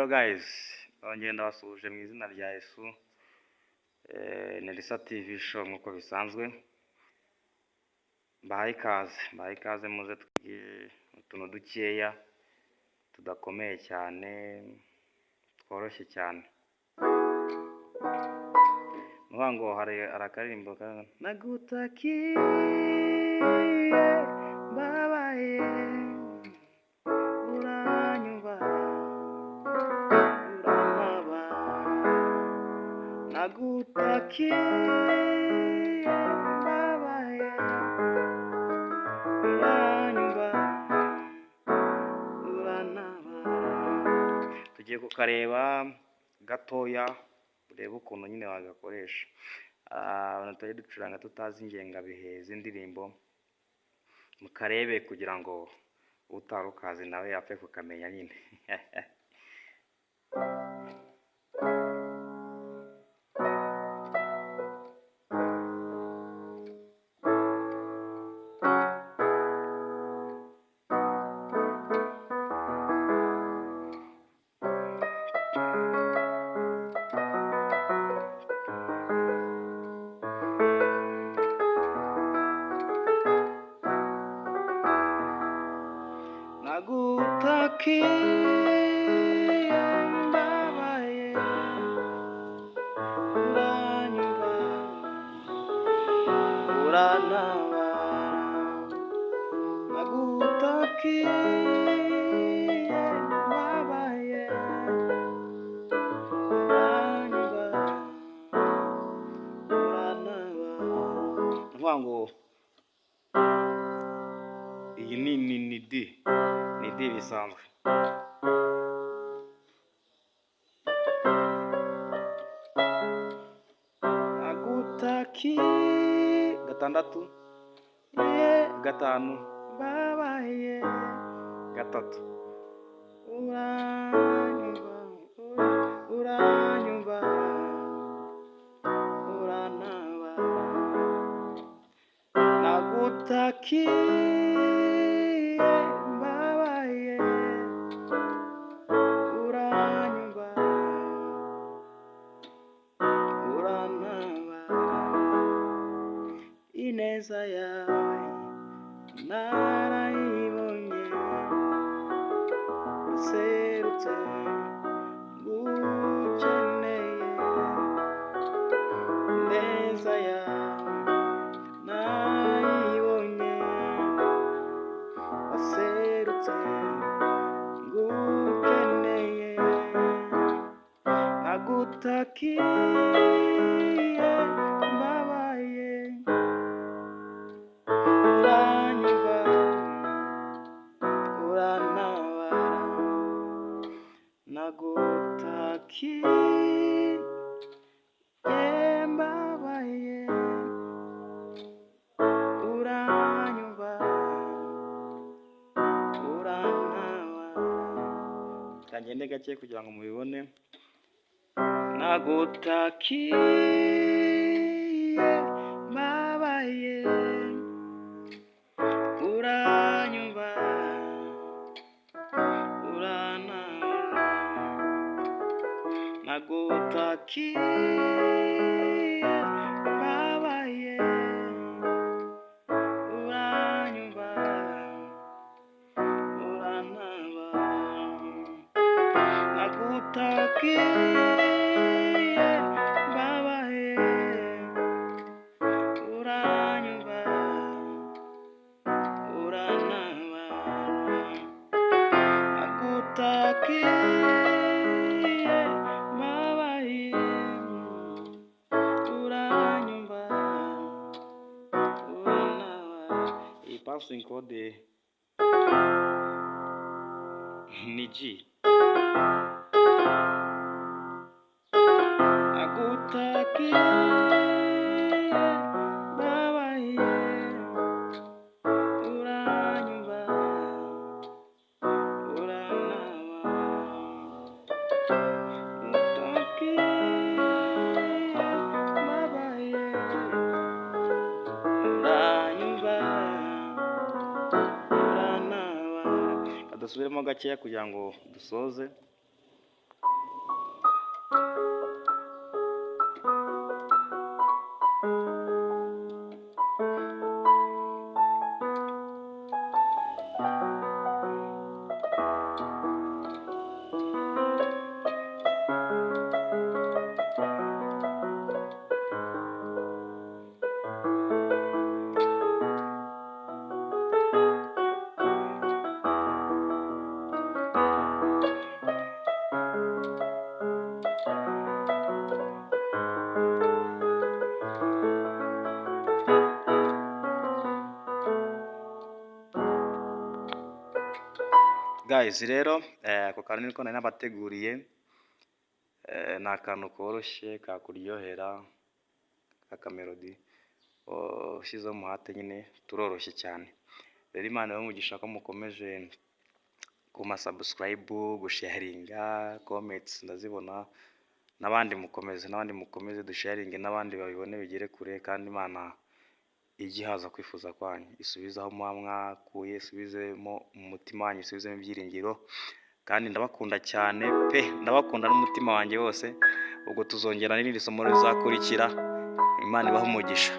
Hello guys, nongeye ndabasuhuje mu izina rya Yesu. Ni Risa TV show nk'uko bisanzwe. Bahaye ikaze muze twige utuntu dukeya tudakomeye cyane, tworoshye cyane. Ngo hari akaririmbo nagutakiye babaye uranyumva uranaba nagutakiye babaye uranyumva uranaba. Tugiye kukareba gatoya urebe ukuntu nyine wagakoresha. Abantu tujye ducuranga tutazi ingengabihe z'indirimbo, mukarebe kugira ngo utarukazi nawe yapfe kukamenya nyine. Nagutakiye babaye uranyumva uranaba nagutakiye babaye uranyumva uranaba. Ngo iyi ni D bisanzwe. Nagutakiye gatandatu gatanu babaye gatatu uranyumva uranaba nagutakiye babaye uranyumva uranaba. Ineza yawe narayibonye userutse ngukeneye. Ineza yawe narayibonye waserutse ngukeneye. Nagutakiye babaye uranyumva urantabara nagutakiye babaye uranyumva urantabara. Kagende gake kugira ngo mubibone. Nagutakiye babaye uranyumva urantabara nagutakiye babaye uranyumva urantabara nagutakiye babaye uranyumva urantabara nagutakiye babaye uranyumva urantabara. Iyi passing code ni G. Nagutakiye babaye uranyumva urantabara nagutakiye babaye uranyumva urantabara. Dusubiremo gakeya kugira ngo dusoze. guys rero ako kantu niko nari nabateguriye, ni akantu koroshye kakuryohera k'akamelodi, ushyizeho umuhate nyine turoroshye cyane. Rero Imana umugisha ko mukomeje kuma subscribe, gusharinga, comments ndazibona, n'abandi mukomeze dusharinge n'abandi babibone bigere kure, kandi Imana ijye haza kwifuza kwanyu, isubize aho muba mwakuye, isubizemo mu mutima wanyu, isubizemo ibyiringiro, kandi ndabakunda cyane pe, ndabakunda n'umutima wanjye wose. Ubwo tuzongera n'irindi somo rizakurikira. Imana ibahe umugisha.